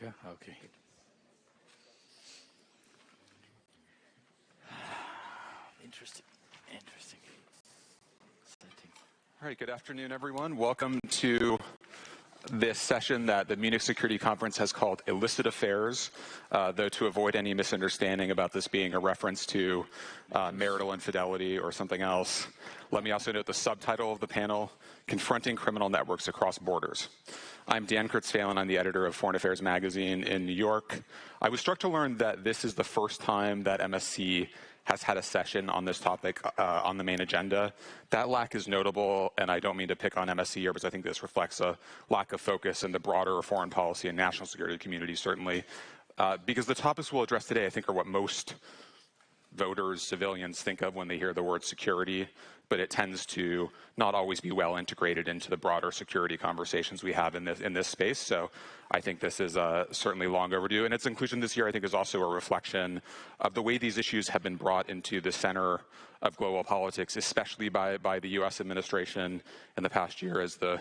America? Okay. Interesting. Setting. All right, good afternoon, everyone. Welcome to this session that the Munich Security Conference has called Illicit Affairs, though to avoid any misunderstanding about this being a reference to marital infidelity or something else, let me also note the subtitle of the panel, Confronting Criminal Networks Across Borders. I'm Dan Kurtzfehlen. I'm the editor of Foreign Affairs magazine in New York. I was struck to learn that this is the first time that MSC has had a session on this topic on the main agenda. That lack is notable, and I don't mean to pick on MSC here, because I think this reflects a lack of focus in the broader foreign policy and national security community, certainly, because the topics we'll address today, I think, are what most voters, civilians think of when they hear the word security, but it tends to not always be well integrated into the broader security conversations we have in this space. So I think this is certainly long overdue. And its inclusion this year, I think, is also a reflection of the way these issues have been brought into the center of global politics, especially by the U.S. administration in the past year, as the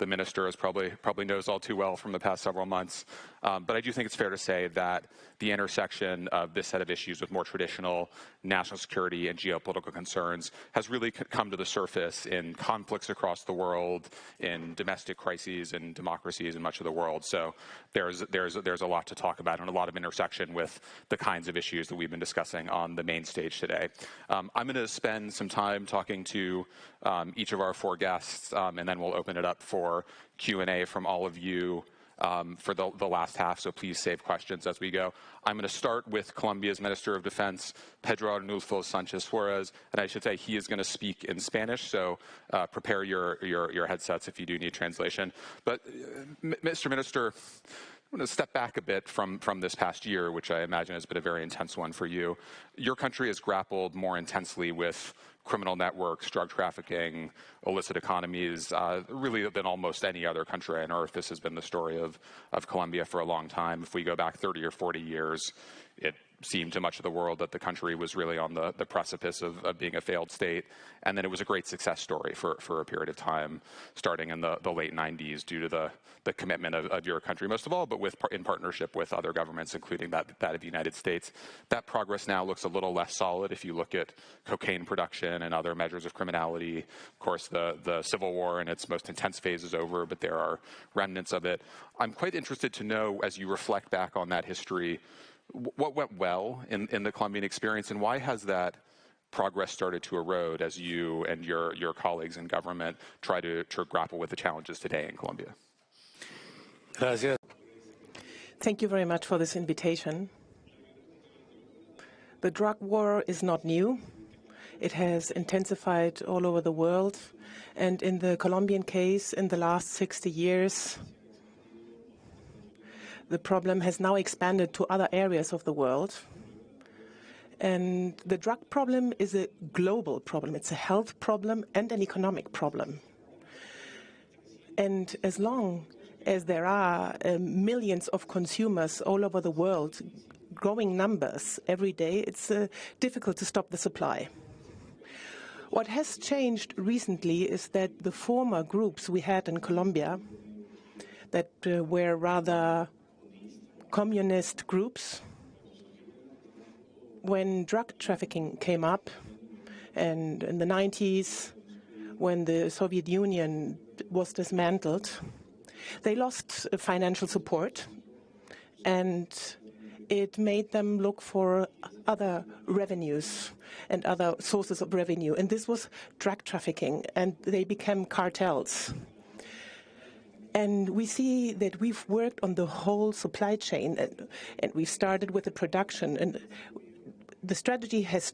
minister has probably knows all too well from the past several months. But I do think it's fair to say that the intersection of this set of issues with more traditional national security and geopolitical concerns has really come to the surface in conflicts across the world, in domestic crises and democracies in much of the world. So there's a lot to talk about and a lot of intersection with the kinds of issues that we've been discussing on the main stage today. I'm going to spend some time talking to each of our four guests, and then we'll open it up for Q&A from all of you for the last half, so please save questions as we go. I'm going to start with Colombia's Minister of Defense, Pedro Arnulfo Sanchez Flores, and I should say he is going to speak in Spanish, so prepare your headsets if you do need translation. But Mr. Minister, I'm going to step back a bit from this past year, which I imagine has been a very intense one for you. Your country has grappled more intensely with criminal networks, drug trafficking, illicit economies, really than almost any other country on earth. This has been the story of Colombia for a long time. If we go back 30 or 40 years, it seemed to much of the world that the country was really on the precipice of being a failed state. And then it was a great success story for a period of time, starting in the late 90s, due to the commitment of your country, most of all, but in partnership with other governments, including that of the United States. That progress now looks a little less solid if you look at cocaine production and other measures of criminality. Of course, the Civil War in its most intense phase is over, but there are remnants of it. I'm quite interested to know, as you reflect back on that history, what went well in the Colombian experience, and why has that progress started to erode as you and your colleagues in government try to grapple with the challenges today in Colombia? Gracias. Thank you very much for this invitation. The drug war is not new. It has intensified all over the world, and in the Colombian case, in the last 60 years, the problem has now expanded to other areas of the world. And the drug problem is a global problem. It's a health problem and an economic problem. And as long as there are millions of consumers all over the world, growing numbers every day, it's difficult to stop the supply. What has changed recently is that the former groups we had in Colombia that were rather communist groups, when drug trafficking came up, and in the 90s, when the Soviet Union was dismantled, they lost financial support, and it made them look for other revenues and other sources of revenue. And this was drug trafficking, and they became cartels. And we see that we've worked on the whole supply chain, and we've started with the production. And the strategy has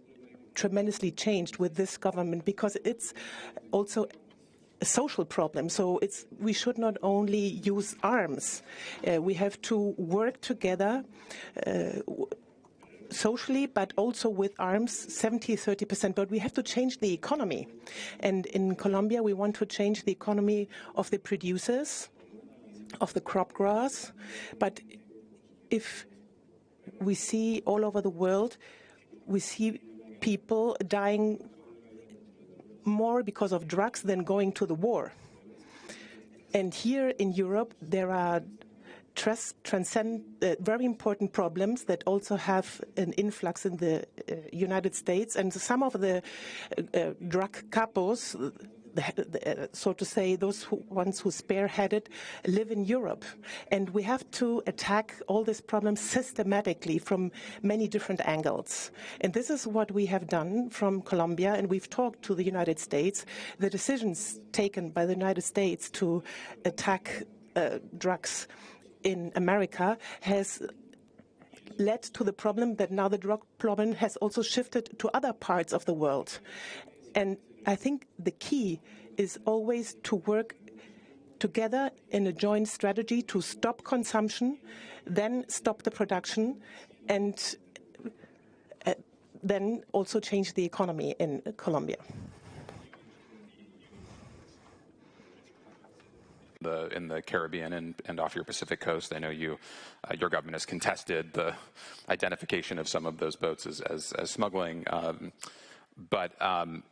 tremendously changed with this government, because it's also a social problem. So we should not only use arms. We have to work together socially, but also with arms, 70-30%. But we have to change the economy. And in Colombia, we want to change the economy of the producers, of the crop growers. But if we see all over the world, we see people dying more because of drugs than going to the war. And here in Europe, there are transcend very important problems that also have an influx in the United States. And some of the drug capos, so to say, those ones who spearheaded, live in Europe. And we have to attack all these problems systematically from many different angles. And this is what we have done from Colombia, and we've talked to the United States. The decisions taken by the United States to attack drugs in America has led to the problem that now the drug problem has also shifted to other parts of the world. And I think the key is always to work together in a joint strategy to stop consumption, then stop the production, and then also change the economy in Colombia. In the Caribbean and off your Pacific coast, I know your government has contested the identification of some of those boats as smuggling. But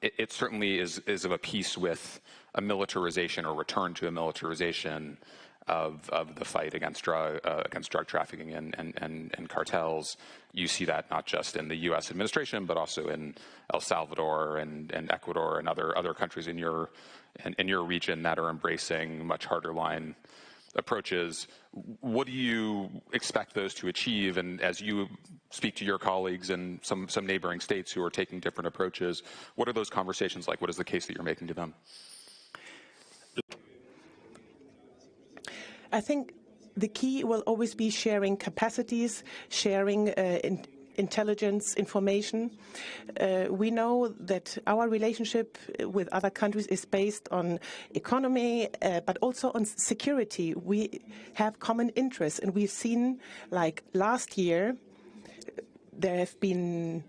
it certainly is of a piece with a militarization or return to a militarization of the fight against drug trafficking and cartels. You see that not just in the U.S. administration, but also in El Salvador and Ecuador and other countries in your region that are embracing much harder line approaches. What do you expect those to achieve? And as you speak to your colleagues in some neighboring states who are taking different approaches, what are those conversations like? What is the case that you're making to them? I think the key will always be sharing capacities, sharing intelligence, information. We know that our relationship with other countries is based on economy, but also on security. We have common interests, and we've seen, like last year, there have been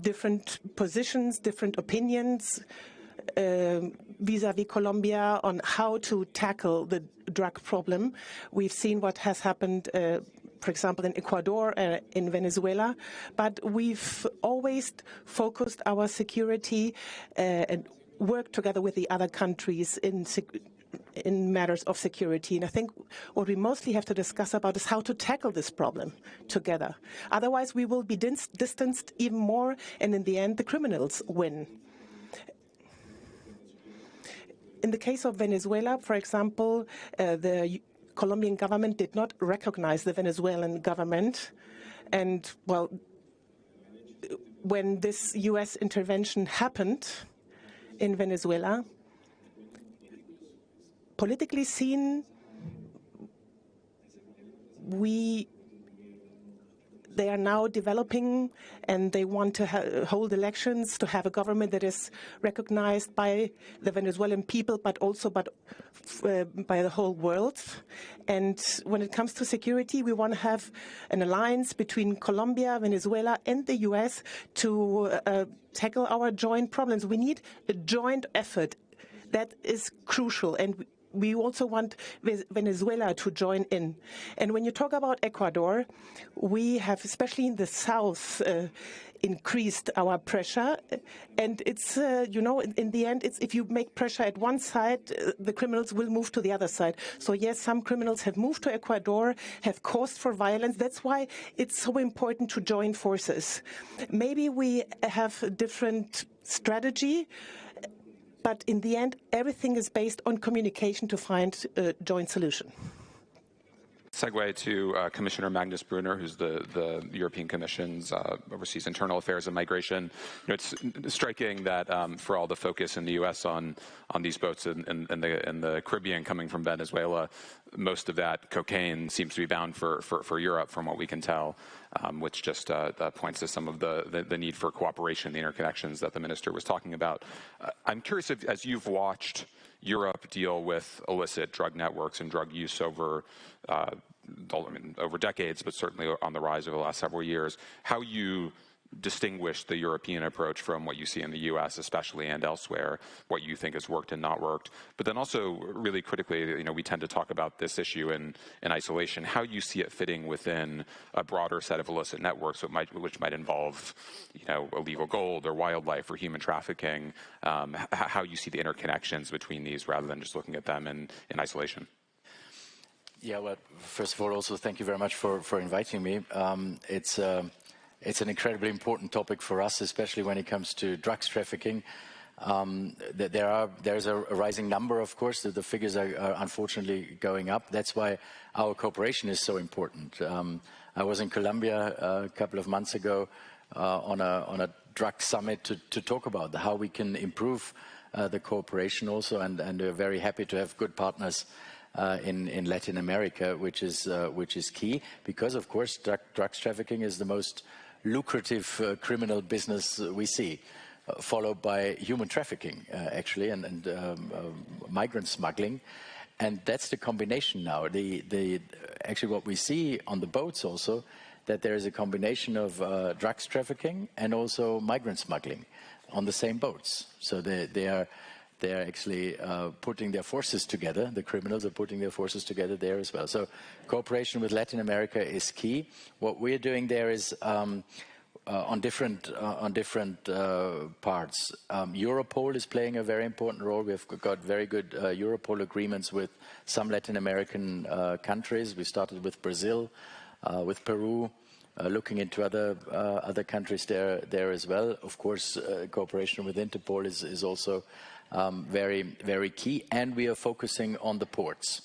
different positions, different opinions vis-à-vis Colombia on how to tackle the drug problem. We've seen what has happened, for example, in Ecuador, in Venezuela, but we've always focused our security and worked together with the other countries in matters of security. And I think what we mostly have to discuss about is how to tackle this problem together. Otherwise, we will be distanced even more, and in the end, the criminals win. In the case of Venezuela, for example, the Colombian government did not recognize the Venezuelan government. And, well, when this U.S. intervention happened in Venezuela, politically seen, they are now developing, and they want to hold elections to have a government that is recognized by the Venezuelan people, but also by the whole world. And when it comes to security, we want to have an alliance between Colombia, Venezuela, and the U.S. to tackle our joint problems. We need a joint effort. That is crucial, and we also want Venezuela to join in. And when you talk about Ecuador, we have, especially in the south, increased our pressure. And it's, in the end, it's if you make pressure at one side, the criminals will move to the other side. So yes, some criminals have moved to Ecuador, have caused for violence. That's why it's so important to join forces. Maybe we have a different strategy, but in the end, everything is based on communication to find a joint solution. Segue to Commissioner Magnus Brunner, who's the European Commission's oversees internal affairs and migration. It's striking that for all the focus in the U.S. on these boats in the Caribbean coming from Venezuela, most of that cocaine seems to be bound for Europe, from what we can tell, which just points to some of the need for cooperation, the interconnections that the minister was talking about. I'm curious if, as you've watched Europe deal with illicit drug networks and drug use over decades, but certainly on the rise over the last several years, how you distinguish the European approach from what you see in the U.S. especially and elsewhere, what you think has worked and not worked. But then also, really critically, we tend to talk about this issue in isolation, how you see it fitting within a broader set of illicit networks, which might involve, illegal gold or wildlife or human trafficking, how you see the interconnections between these rather than just looking at them in isolation. Yeah, well, first of all, also thank you very much for inviting me. It's an incredibly important topic for us, especially when it comes to drugs trafficking. There's a rising number, of course. The figures are unfortunately going up. That's why our cooperation is so important. I was in Colombia a couple of months ago on a drug summit to talk about how we can improve the cooperation also, and we're very happy to have good partners in Latin America, which is key, because of course drugs trafficking is the most lucrative criminal business we see, followed by human trafficking actually, and migrant smuggling. And that's the combination now. Actually what we see on the boats also, that there is a combination of drugs trafficking and also migrant smuggling on the same boats. So they're actually putting their forces together. The criminals are putting their forces together there as well. So cooperation with Latin America is key. What we're doing there is on different parts. Europol is playing a very important role. We've got very good Europol agreements with some Latin American countries. We started with Brazil, with Peru, looking into other countries there as well. Of course, cooperation with Interpol is also very, very key. And we are focusing on the ports,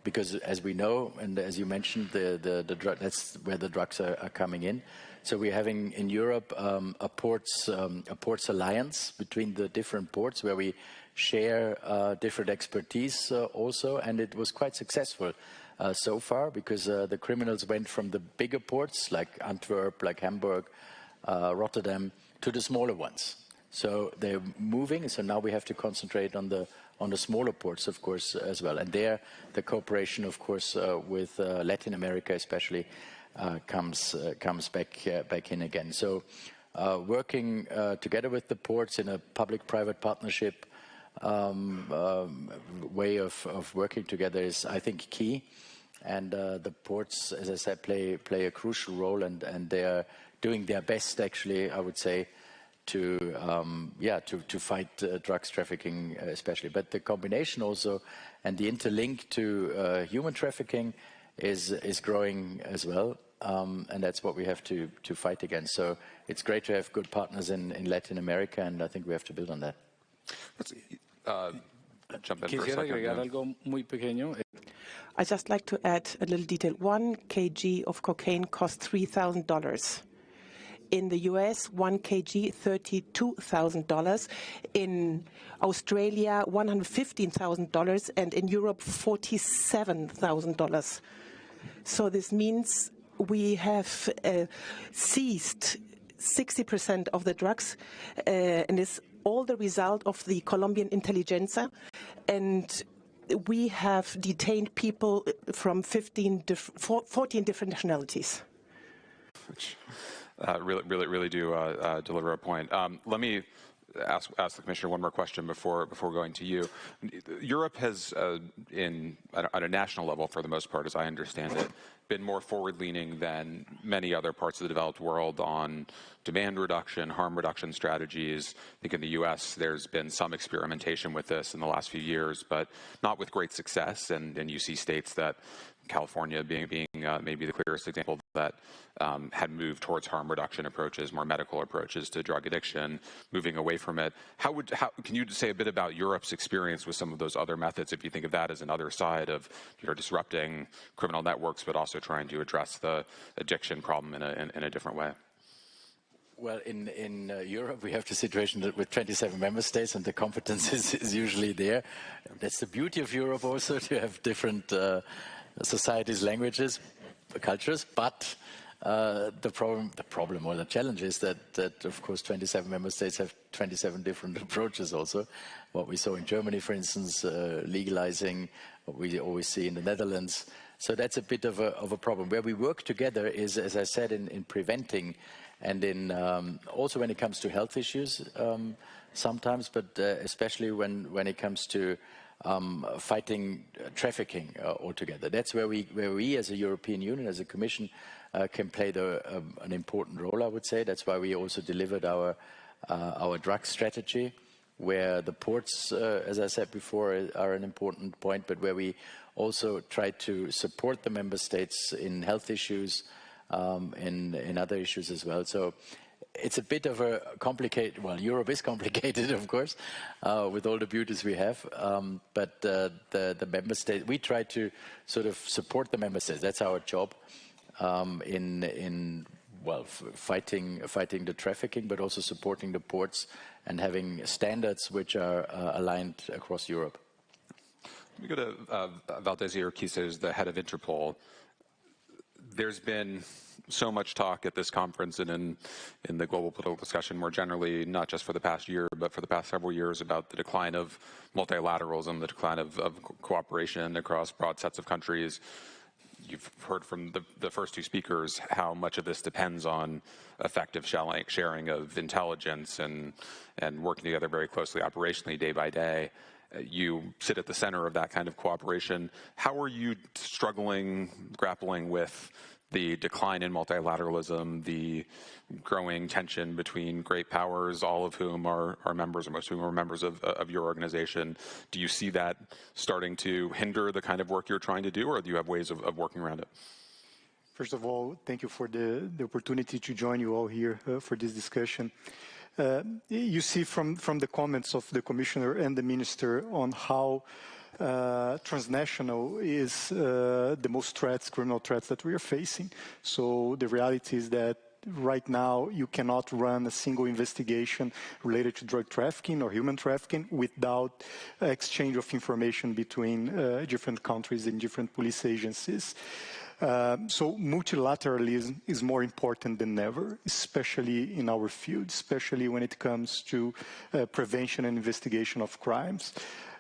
because as we know, and as you mentioned, that's where the drugs are coming in. So we're having in Europe a ports alliance between the different ports, where we share different expertise also, and it was quite successful so far, because the criminals went from the bigger ports like Antwerp, like Hamburg, Rotterdam, to the smaller ones. So they're moving, so now we have to concentrate on the smaller ports, of course, as well. And there, the cooperation, of course, with Latin America especially comes back in again. So working together with the ports in a public-private partnership way of working together is, I think, key. And the ports, as I said, play a crucial role, and they are doing their best, actually, I would say, to fight drugs trafficking especially. But the combination also and the interlink to human trafficking is growing as well, and that's what we have to fight against. So it's great to have good partners in Latin America, and I think we have to build on that. Jump in for a second. I just like to add a little detail. 1 kg of cocaine costs $3,000. In the US, 1 kg, $32,000. In Australia, $115,000, and in Europe, $47,000. So this means we have seized 60% of the drugs, and it's all the result of the Colombian intelligentsia. And we have detained people from 14 different nationalities. Really do deliver a point. Let me ask the Commissioner one more question before going to you. Europe has, at a national level, for the most part, as I understand it, been more forward-leaning than many other parts of the developed world on demand reduction, harm reduction strategies. I think in the U.S. there's been some experimentation with this in the last few years, but not with great success. And you see states that, California being maybe the clearest example, that had moved towards harm reduction approaches, more medical approaches to drug addiction, moving away from it. Can you say a bit about Europe's experience with some of those other methods, if you think of that as another side of disrupting criminal networks, but also trying to address the addiction problem in a different way? Well, in Europe, we have the situation that with 27 member states, and the competence is usually there. That's the beauty of Europe also, to have different societies, languages, cultures, but the problem or the challenge is that of course 27 member states have 27 different approaches also. What we saw in Germany, for instance, legalizing, what we always see in the Netherlands. So that's a bit of a problem. Where we work together is, as I said, in preventing, and in also when it comes to health issues sometimes, but especially when it comes to fighting trafficking altogether. That's where we as a European Union, as a Commission, can play an important role, I would say. That's why we also delivered our drug strategy where the ports, as I said before, are an important point, but where we also try to support the member states in health issues, in other issues as well. So it's a bit of a complicated, well, Europe is complicated, of course, with all the beauties we have, but the member states, we try to sort of support the member states. That's our job in fighting the trafficking, but also supporting the ports and having standards which are aligned across Europe. Let me go to Valdezia Urquiza, the head of Interpol. There's been so much talk at this conference and in the global political discussion more generally, not just for the past year, but for the past several years, about the decline of multilateralism, the decline of cooperation across broad sets of countries. You've heard from the first two speakers how much of this depends on effective sharing of intelligence and working together very closely operationally day by day. You sit at the center of that kind of cooperation. How are you grappling with the decline in multilateralism, the growing tension between great powers, all of whom are members, or most of whom are members of your organization? Do you see that starting to hinder the kind of work you're trying to do, or do you have ways of working around it? First of all, thank you for the opportunity to join you all here for this discussion. You see from the comments of the Commissioner and the Minister on how transnational is the most criminal threats that we are facing. So the reality is that right now you cannot run a single investigation related to drug trafficking or human trafficking without exchange of information between different countries and different police agencies. So multilateralism is more important than ever, especially in our field, especially when it comes to prevention and investigation of crimes.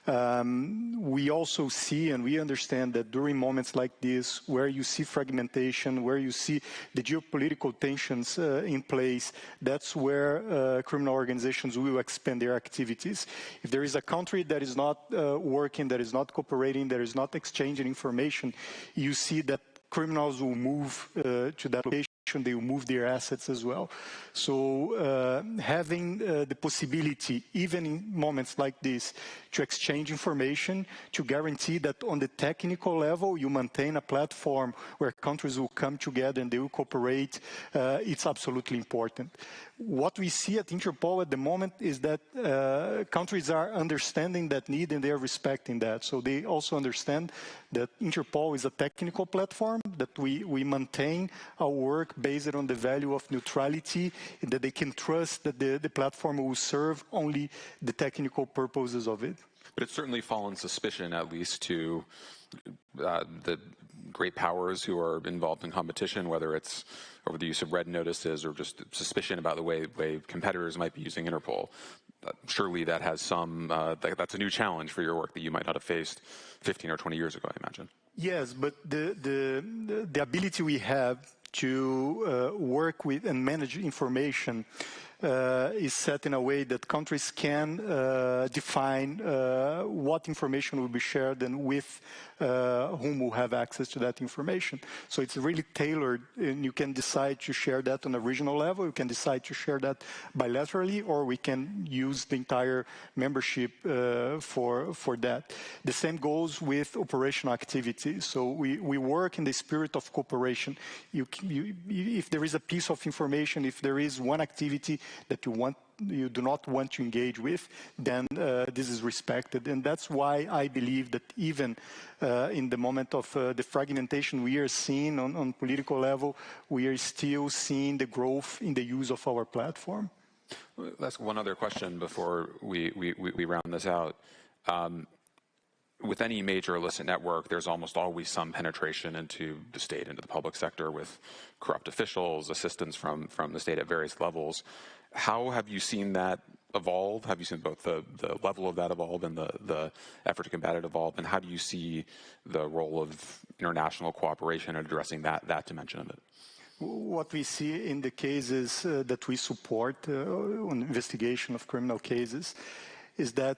We also see and we understand that during moments like this, where you see fragmentation, where you see the geopolitical tensions in place, that's where criminal organizations will expand their activities. If there is a country that is not working, that is not cooperating, that is not exchanging information, you see that criminals will move to that location, they will move their assets as well. So having the possibility, even in moments like this, to exchange information, to guarantee that on the technical level, you maintain a platform where countries will come together and they will cooperate, it's absolutely important. What we see at Interpol at the moment is that countries are understanding that need and they are respecting that. So they also understand that Interpol is a technical platform, that we maintain our work based on the value of neutrality, and that they can trust that the platform will serve only the technical purposes of it. But it's certainly fallen suspicion, at least, to the great powers who are involved in competition, whether it's over the use of red notices or just suspicion about the way competitors might be using Interpol. Surely that has that's a new challenge for your work that you might not have faced 15 or 20 years ago, I imagine. Yes, but the ability we have to work with and manage information is set in a way that countries can define what information will be shared and with whom will have access to that information. So it's really tailored, and you can decide to share that on a regional level, you can decide to share that bilaterally, or we can use the entire membership for that. The same goes with operational activities. So we work in the spirit of cooperation. If there is a piece of information, if there is one activity that you do not want to engage with, then this is respected. And that's why I believe that even in the moment of the fragmentation we are seeing on political level, we are still seeing the growth in the use of our platform. Let's ask one other question before we round this out. With any major illicit network, there's almost always some penetration into the state, into the public sector, with corrupt officials, assistance from the state at various levels. How have you seen that evolve? Have you seen both the level of that evolve and the effort to combat it evolve? And how do you see the role of international cooperation in addressing that dimension of it? What we see in the cases that we support on investigation of criminal cases is that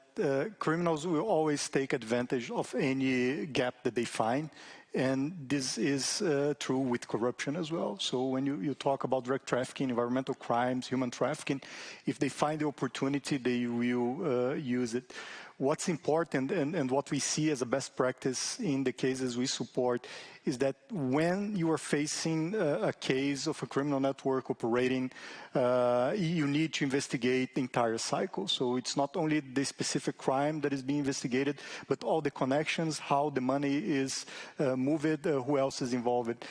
criminals will always take advantage of any gap that they find. And this is true with corruption as well. So when you talk about drug trafficking, environmental crimes, human trafficking, if they find the opportunity, they will use it. What's important and what we see as a best practice in the cases we support is that when you are facing a case of a criminal network operating, you need to investigate the entire cycle. So it's not only the specific crime that is being investigated, but all the connections, how the money is moved, who else is involved.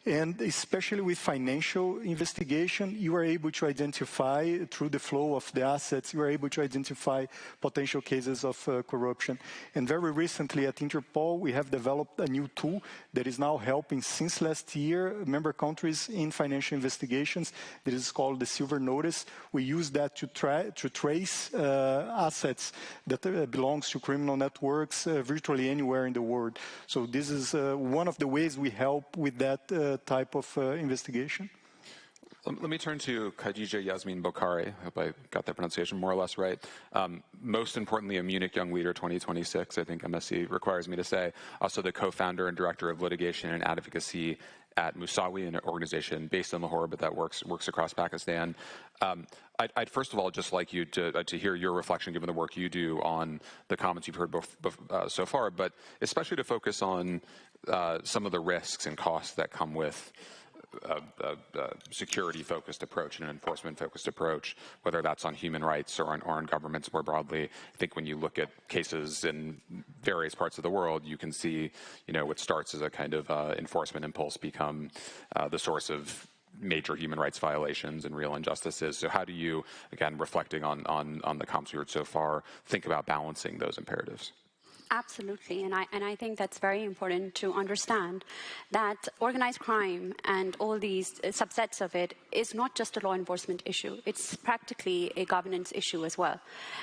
And especially with financial investigation, you are able to identify, through the flow of the assets, you are able to identify potential cases of corruption. And very recently at Interpol, we have developed a new tool that is now helping, since last year, member countries in financial investigations. That is called the Silver Notice. We use that to trace assets that belongs to criminal networks virtually anywhere in the world. So this is one of the ways we help with that type of investigation. Let me turn to Khadija Yasmin Bokhari. I hope I got that pronunciation more or less right. Most importantly, a Munich Young Leader 2026, I think MSc requires me to say. Also the co-founder and director of litigation and advocacy at Musawi, an organization based in Lahore, but that works across Pakistan. I'd first of all just like you to hear your reflection, given the work you do, on the comments you've heard so far, but especially to focus on some of the risks and costs that come with a security-focused approach and an enforcement-focused approach, whether that's on human rights or on governments more broadly. I think when you look at cases in various parts of the world, you can see, what starts as a kind of enforcement impulse become the source of major human rights violations and real injustices. So how do you, again, reflecting on the comments we heard so far, think about balancing those imperatives? Absolutely, and I think that's very important to understand that organized crime and all these subsets of it is not just a law enforcement issue. It's practically a governance issue as well.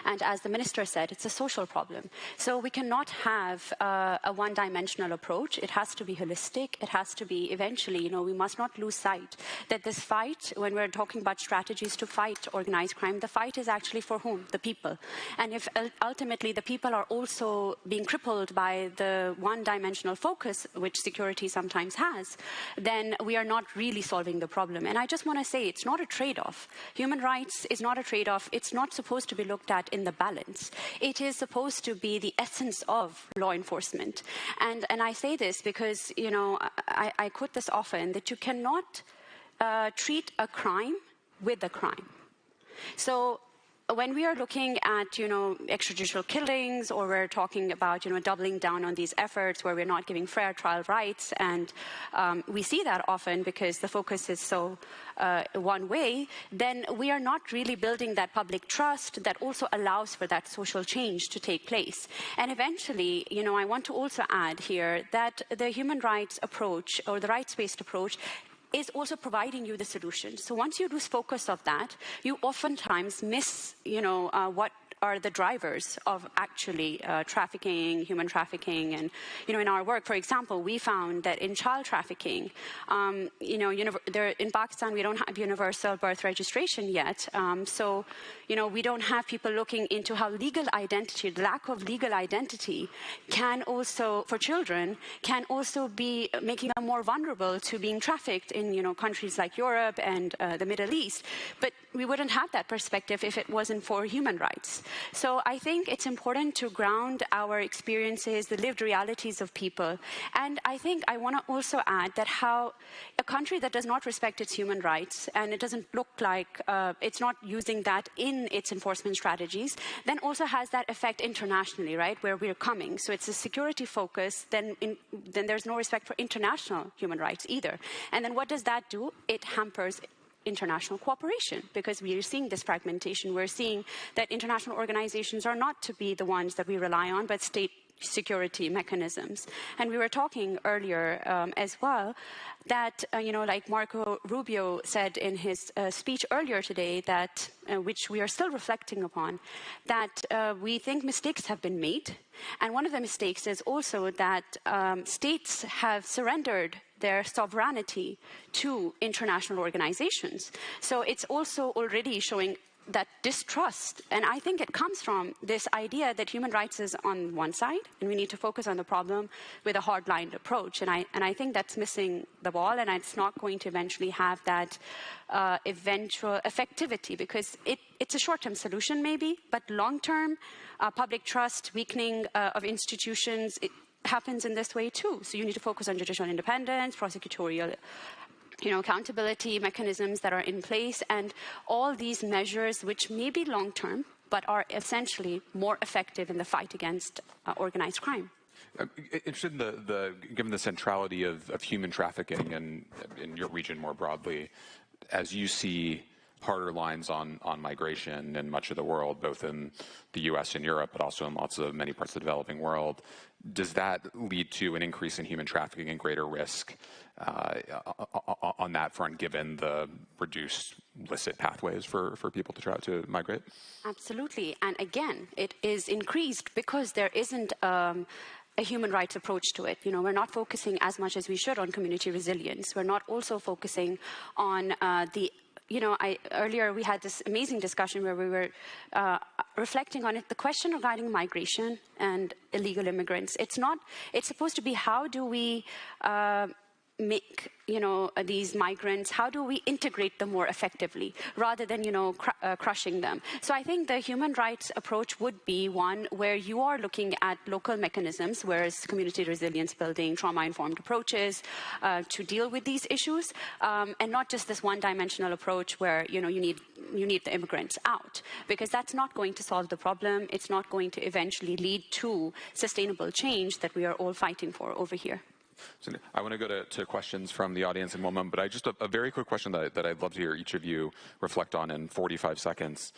And as the minister said, it's a social problem. So we cannot have a one-dimensional approach. It has to be holistic. It has to be eventually, we must not lose sight that this fight, when we're talking about strategies to fight organized crime, the fight is actually for whom? The people. And if ultimately the people are also being crippled by the one-dimensional focus, which security sometimes has, then we are not really solving the problem. And I just want to say it's not a trade-off. Human rights is not a trade-off. It's not supposed to be looked at in the balance. It is supposed to be the essence of law enforcement. And I say this because, I quote this often, that you cannot treat a crime with a crime. So when we are looking at, extrajudicial killings, or we're talking about, doubling down on these efforts where we're not giving fair trial rights, and we see that often because the focus is so one way, then we are not really building that public trust that also allows for that social change to take place. And eventually, I want to also add here that the human rights approach, or the rights-based approach, is also providing you the solution. So once you lose focus of that, you oftentimes miss, what are the drivers of actually trafficking, human trafficking. And, in our work, for example, we found that in child trafficking, in Pakistan, we don't have universal birth registration yet. So, we don't have people looking into how legal identity, the lack of legal identity can also, for children, can also be making them more vulnerable to being trafficked in, countries like Europe and the Middle East. But we wouldn't have that perspective if it wasn't for human rights. So I think it's important to ground our experiences, the lived realities of people. And I think I want to also add that how a country that does not respect its human rights, and it doesn't look like it's not using that in its enforcement strategies, then also has that effect internationally, right, where we're coming. So it's a security focus, then there's no respect for international human rights either. And then what does that do? It hampers international cooperation, because we are seeing this fragmentation. We're seeing that international organizations are not to be the ones that we rely on, but state security mechanisms. And we were talking earlier as well that, like Marco Rubio said in his speech earlier today, that which we are still reflecting upon, that we think mistakes have been made. And one of the mistakes is also that states have surrendered their sovereignty to international organizations. So it's also already showing that distrust, and I think it comes from this idea that human rights is on one side, and we need to focus on the problem with a hard-lined approach. And I think that's missing the ball, and it's not going to eventually have that eventual effectivity, because it's a short-term solution maybe, but long-term public trust, weakening of institutions, it happens in this way too. So you need to focus on judicial independence, prosecutorial accountability mechanisms that are in place, and all these measures which may be long-term, but are essentially more effective in the fight against organized crime. Interested in given the centrality of human trafficking and in your region more broadly, as you see harder lines on migration in much of the world, both in the U.S. and Europe, but also in many parts of the developing world, does that lead to an increase in human trafficking and greater risk on that front, given the reduced illicit pathways for people to try to migrate? Absolutely. And again, it is increased because there isn't a human rights approach to it. We're not focusing as much as we should on community resilience. We're not also focusing on earlier we had this amazing discussion where we were reflecting on it. The question regarding migration and illegal immigrants, it's supposed to be how do we make these migrants, how do we integrate them more effectively rather than crushing them. So I think the human rights approach would be one where you are looking at local mechanisms, whereas community resilience building, trauma-informed approaches to deal with these issues, and not just this one-dimensional approach where you need the immigrants out, because that's not going to solve the problem. It's not going to eventually lead to sustainable change that we are all fighting for over here. So I want to go to questions from the audience in one moment, but just a very quick question that I'd love to hear each of you reflect on in 45 seconds.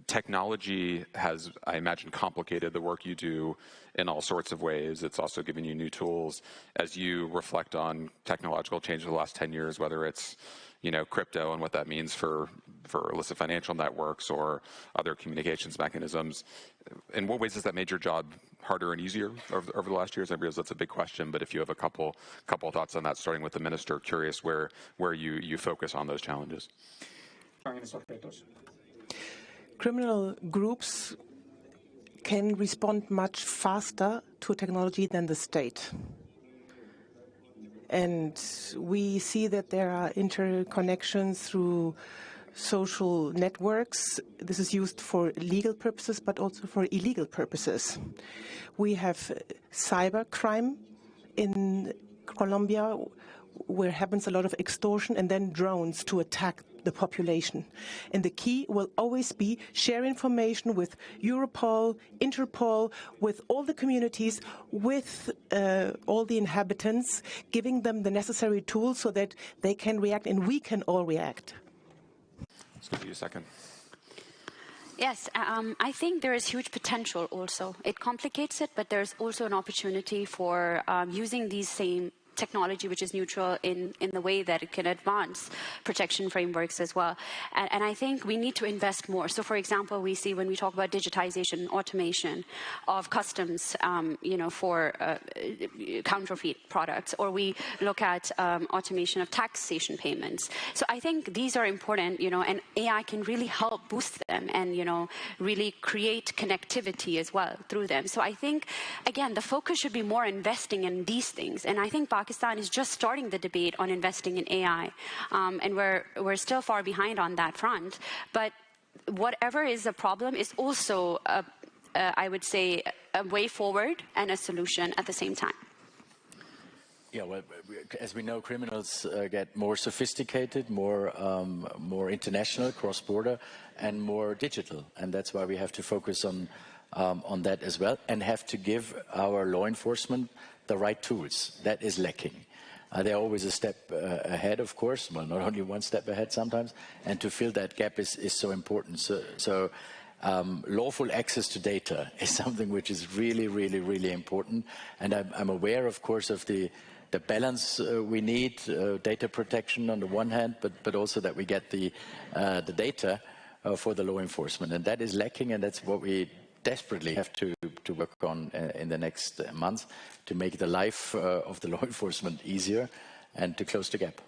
Technology has, I imagine, complicated the work you do in all sorts of ways. It's also given you new tools. As you reflect on technological change in the last 10 years, whether it's crypto and what that means for illicit financial networks or other communications mechanisms, in what ways has that made your job harder and easier over the last years? I realize that's a big question, but if you have a couple thoughts on that, starting with the minister, curious where you focus on those challenges. Criminal groups can respond much faster to technology than the state. And we see that there are interconnections through social networks. This is used for legal purposes, but also for illegal purposes. We have cybercrime in Colombia, where happens a lot of extortion, and then drones to attack the population. And the key will always be share information with Europol, Interpol, with all the communities, with all the inhabitants, giving them the necessary tools so that they can react and we can all react. Let's give you a second. Yes, I think there is huge potential also. It complicates it, but there's also an opportunity for using these same technology, which is neutral in the way that it can advance protection frameworks as well. And I think we need to invest more. So, for example, we see when we talk about digitization, automation of customs, for counterfeit products, or we look at automation of taxation payments. So I think these are important, and AI can really help boost them and, really create connectivity as well through them. So I think, again, the focus should be more investing in these things. And I think Pakistan is just starting the debate on investing in AI, and we're still far behind on that front. But whatever is a problem is also, I would say, a way forward and a solution at the same time. Yeah, well, as we know, criminals get more sophisticated, more international, cross-border, and more digital, and that's why we have to focus on that as well, and have to give our law enforcement the right tools. That is lacking. They're always a step ahead, of course, well, not only one step ahead sometimes, and to fill that gap is so important. So lawful access to data is something which is really, really, really important, and I'm aware, of course, of the balance we need, data protection on the one hand, but also that we get the data for the law enforcement, and that is lacking, and that's what we desperately have to work on in the next months to make the life of the law enforcement easier and to close the gap.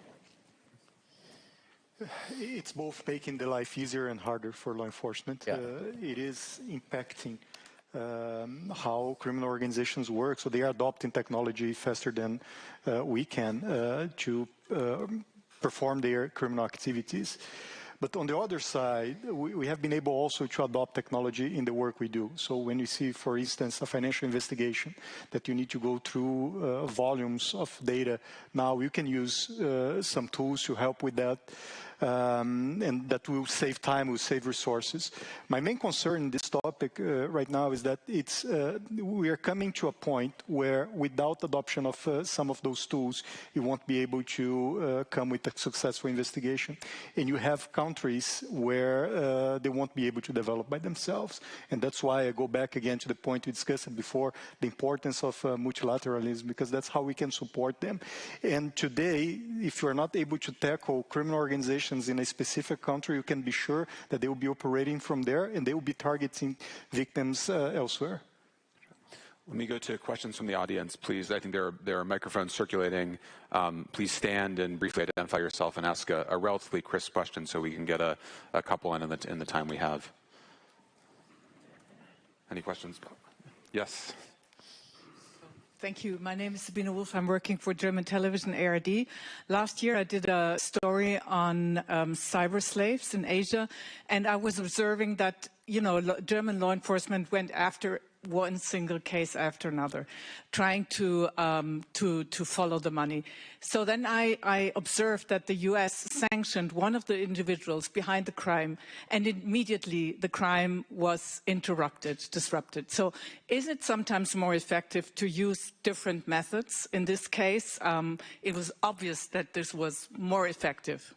It's both making the life easier and harder for law enforcement. Yeah. It is impacting how criminal organizations work. So they are adopting technology faster than we can to perform their criminal activities. But on the other side, we have been able also to adopt technology in the work we do. So when you see, for instance, a financial investigation that you need to go through volumes of data, now you can use some tools to help with that. And that will save time, will save resources. My main concern in this topic right now is that we are coming to a point where without adoption of some of those tools, you won't be able to come with a successful investigation. And you have countries where they won't be able to develop by themselves. And that's why I go back again to the point we discussed before, the importance of multilateralism, because that's how we can support them. And today, if you are not able to tackle criminal organizations in a specific country, you can be sure that they will be operating from there and they will be targeting victims elsewhere. Let me go to questions from the audience, please. I think there are microphones circulating. Please stand and briefly identify yourself and ask a relatively crisp question so we can get a couple in the time we have. Any questions? Yes. Thank you. My name is Sabine Wolf. I'm working for German television ARD. Last year I did a story on cyber slaves in Asia, and I was observing that, you know, German law enforcement went after one single case after another, trying to follow the money. So then I observed that the US sanctioned one of the individuals behind the crime, and immediately the crime was disrupted. So is it sometimes more effective to use different methods? In this case, it was obvious that this was more effective.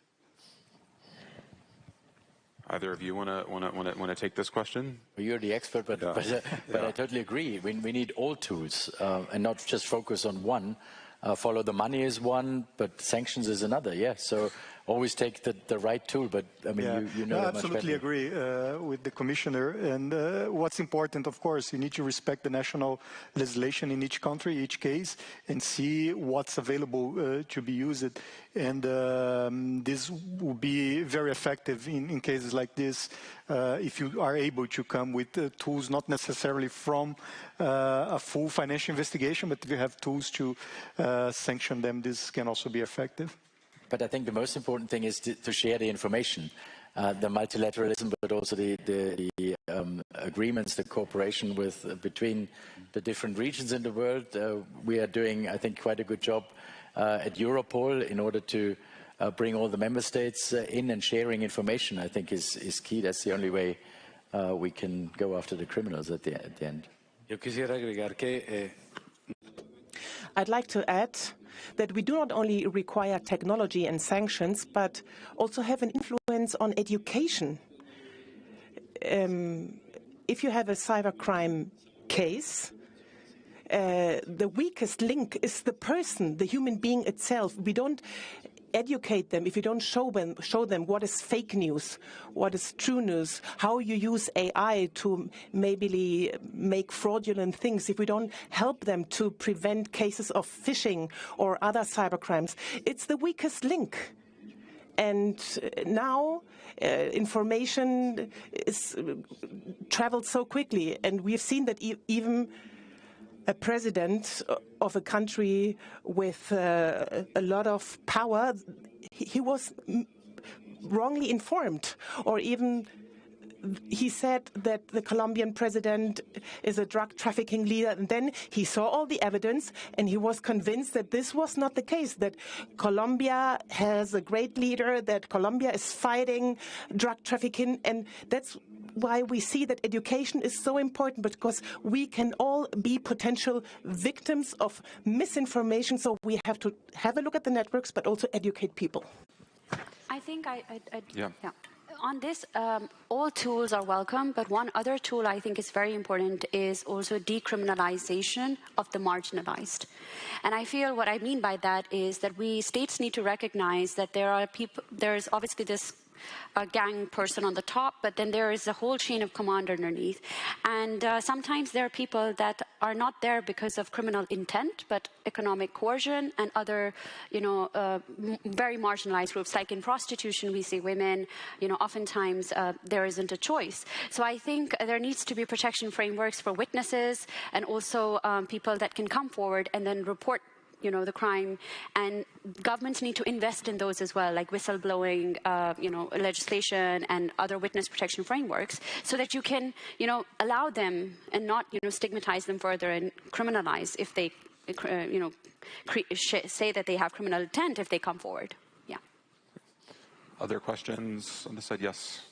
Either of you want to take this question? Well, you're the expert, but I totally agree. We need all tools and not just focus on one. Follow the money is one, but sanctions is another. Yeah, so always take the right tool. But I mean, you know that much better. I absolutely agree with the commissioner. And what's important, of course, you need to respect the national legislation in each country, each case, and see what's available to be used. And this will be very effective in cases like this if you are able to come with tools, not necessarily from a full financial investigation, but if you have tools to sanction them, this can also be effective. But I think the most important thing is to share the information, the multilateralism, but also the agreements, the cooperation between the different regions in the world. We are doing, I think, quite a good job at Europol in order to bring all the member states in, and sharing information, I think, is key. That's the only way we can go after the criminals at the end. I'd like to add that we do not only require technology and sanctions, but also have an influence on education. If you have a cybercrime case, the weakest link is the person, the human being itself. We don't educate them if you don't show them what is fake news, what is true news, how you use AI to maybe make fraudulent things. If we don't help them to prevent cases of phishing or other cybercrimes, it's the weakest link. And now information is traveled so quickly, and we've seen that even a president of a country with a lot of power, he was wrongly informed, or even he said that the Colombian president is a drug trafficking leader, and then he saw all the evidence and he was convinced that this was not the case, that Colombia has a great leader, that Colombia is fighting drug trafficking. And that's why we see that education is so important, because we can all be potential victims of misinformation. So we have to have a look at the networks, but also educate people. I think on this, all tools are welcome, but one other tool I think is very important is also decriminalization of the marginalized. And I feel what I mean by that is that states need to recognize that there is obviously this a gang person on the top, but then there is a whole chain of command underneath. And sometimes there are people that are not there because of criminal intent, but economic coercion and other, very marginalized groups. Like in prostitution, we see women, oftentimes there isn't a choice. So I think there needs to be protection frameworks for witnesses and also people that can come forward and then report the crime, and governments need to invest in those as well, like whistleblowing, legislation and other witness protection frameworks, so that you can, allow them and not, stigmatize them further and criminalize if they, say that they have criminal intent if they come forward. Yeah. Other questions on this side? Yes.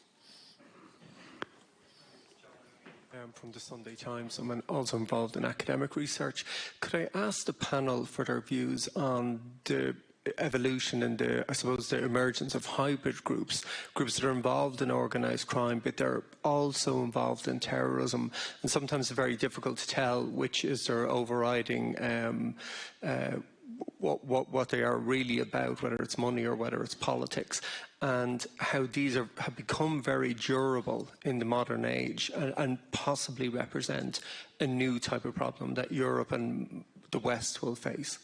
From the Sunday Times. I'm also involved in academic research. Could I ask the panel for their views on the evolution and the emergence of hybrid groups that are involved in organised crime, but they're also involved in terrorism, and sometimes it's very difficult to tell which is their overriding what they are really about, whether it's money or whether it's politics, and how these have become very durable in the modern age and possibly represent a new type of problem that Europe and the West will face.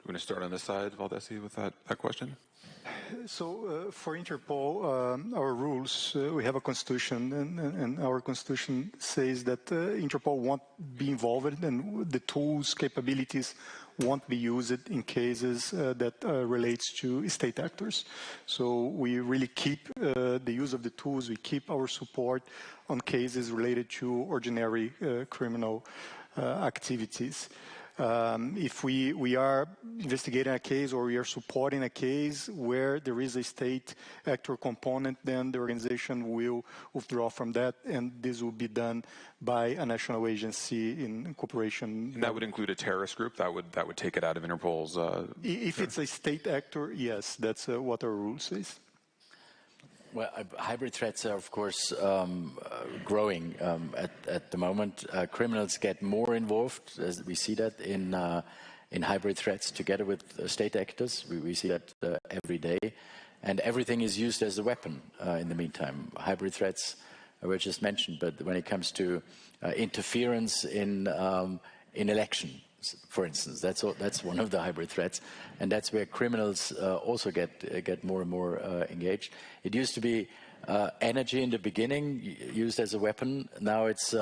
We're going to start on this side, Valdesi, with that question. So for Interpol, our rules, we have a constitution, and our constitution says that Interpol won't be involved, and the tools, capabilities won't be used in cases that relates to state actors. So we really keep the use of the tools, we keep our support on cases related to ordinary criminal activities. If we are investigating a case or we are supporting a case where there is a state actor component, then the organization will withdraw from that, and this will be done by a national agency in cooperation. And that would include a terrorist group? That would take it out of Interpol's... If it's a state actor, yes, that's what our rule says. Well, hybrid threats are, of course, growing at the moment. Criminals get more involved, as we see that in hybrid threats together with state actors. We see that every day. And everything is used as a weapon in the meantime. Hybrid threats were just mentioned, but when it comes to interference in elections, for instance, that's one of the hybrid threats, and that's where criminals also get more and more engaged. It used to be energy in the beginning used as a weapon. Now it's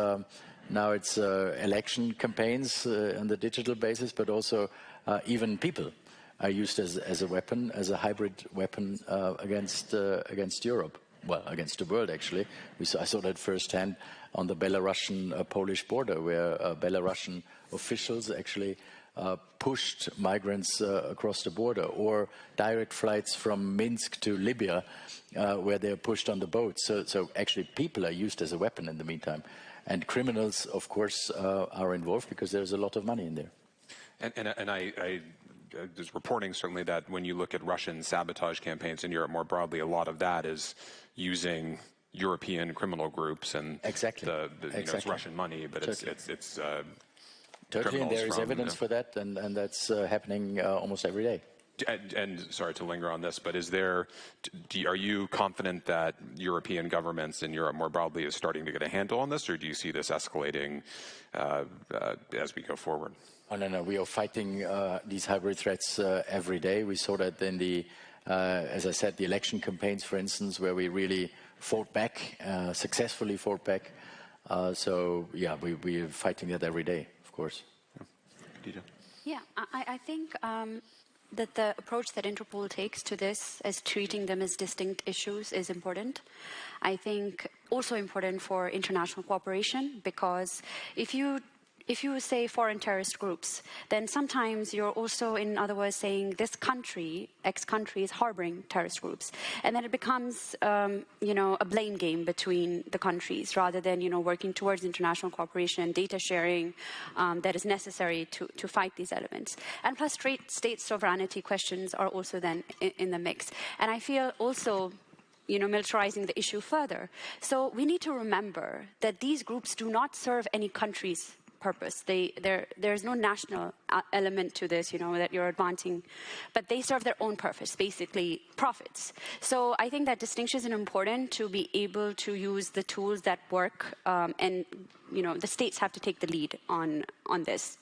election campaigns on the digital basis, but also even people are used as a weapon, as a hybrid weapon against Europe. Well, against the world, actually. I saw that firsthand on the Belarusian-Polish border, where Belarusian officials actually pushed migrants across the border, or direct flights from Minsk to Libya, where they're pushed on the boats. So actually people are used as a weapon in the meantime. And criminals, of course, are involved because there's a lot of money in there. And there's reporting certainly that when you look at Russian sabotage campaigns in Europe more broadly, a lot of that is using European criminal groups, and exactly. It's Russian money, but totally. it's totally, and there is evidence for that, and that's happening almost every day. And sorry to linger on this, but are you confident that European governments in Europe more broadly is starting to get a handle on this, or do you see this escalating as we go forward? Oh, no, we are fighting these hybrid threats every day. We saw that in the, as I said, the election campaigns, for instance, where we really fought back, successfully fought back. So, yeah, we're fighting that every day, of course. Yeah, I think that the approach that Interpol takes to this, as treating them as distinct issues, is important. I think also important for international cooperation, because if you say foreign terrorist groups, then sometimes you're also, in other words, saying this country, X country, is harboring terrorist groups. And then it becomes, a blame game between the countries, rather than, working towards international cooperation and data sharing that is necessary to fight these elements. And plus, state sovereignty questions are also then in the mix. And I feel also, militarizing the issue further. So we need to remember that these groups do not serve any countries purpose. There's no national element to this, that you're advancing, but they serve their own purpose, basically profits. So I think that distinction is important to be able to use the tools that work, and the states have to take the lead on this.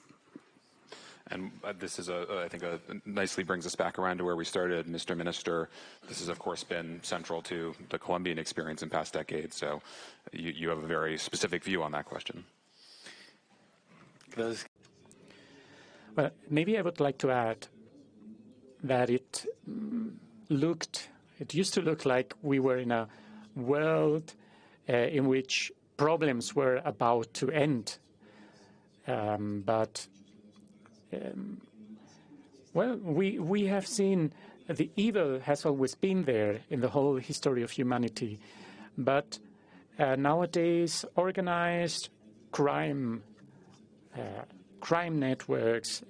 And this is, I think, nicely brings us back around to where we started, Mr. Minister. This has, of course, been central to the Colombian experience in past decades. So you have a very specific view on that question. Well, maybe I would like to add that it used to look like we were in a world in which problems were about to end. Well, we have seen the evil has always been there in the whole history of humanity. But nowadays, organized crime networks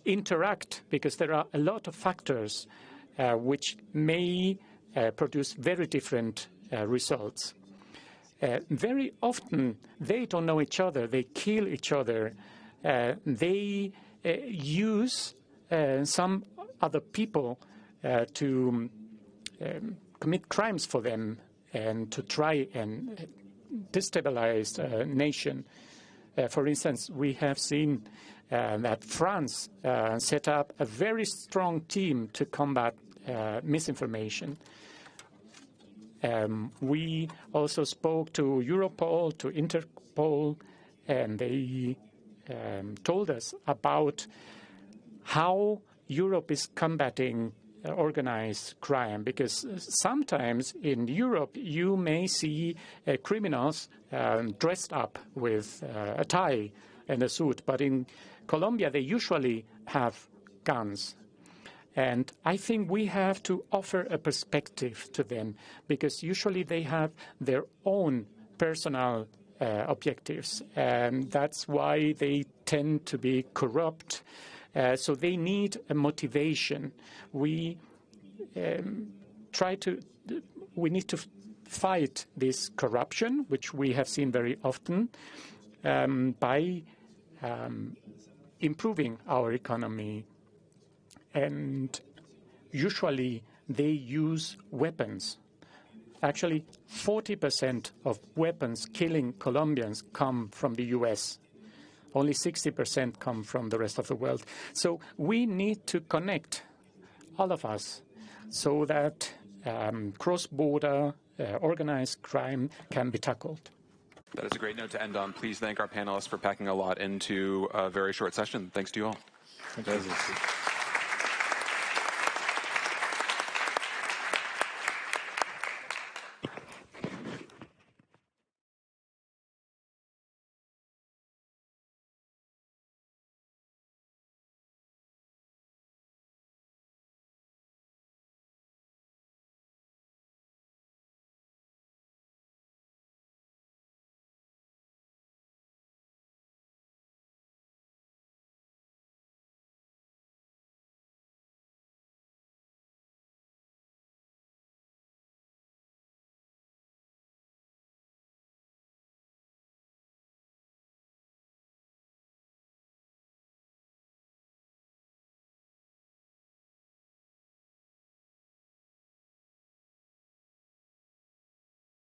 interact because there are a lot of factors which may produce very different results. Very often, they don't know each other. They kill each other. They use some other people to commit crimes for them and to try and destabilize a nation. For instance, we have seen that France set up a very strong team to combat misinformation. We also spoke to Europol, to Interpol, and they told us about how Europe is combating organized crime, because sometimes in Europe you may see criminals dressed up with a tie and a suit, but in Colombia they usually have guns. And I think we have to offer a perspective to them, because usually they have their own personal objectives, and that's why they tend to be corrupt. So they need a motivation. We need to fight this corruption, which we have seen very often, by improving our economy. And usually they use weapons. Actually, 40% of weapons killing Colombians come from the US. Only 60% come from the rest of the world. So we need to connect, all of us, so that cross-border organized crime can be tackled. That is a great note to end on. Please thank our panelists for packing a lot into a very short session. Thanks to you all. Thank you.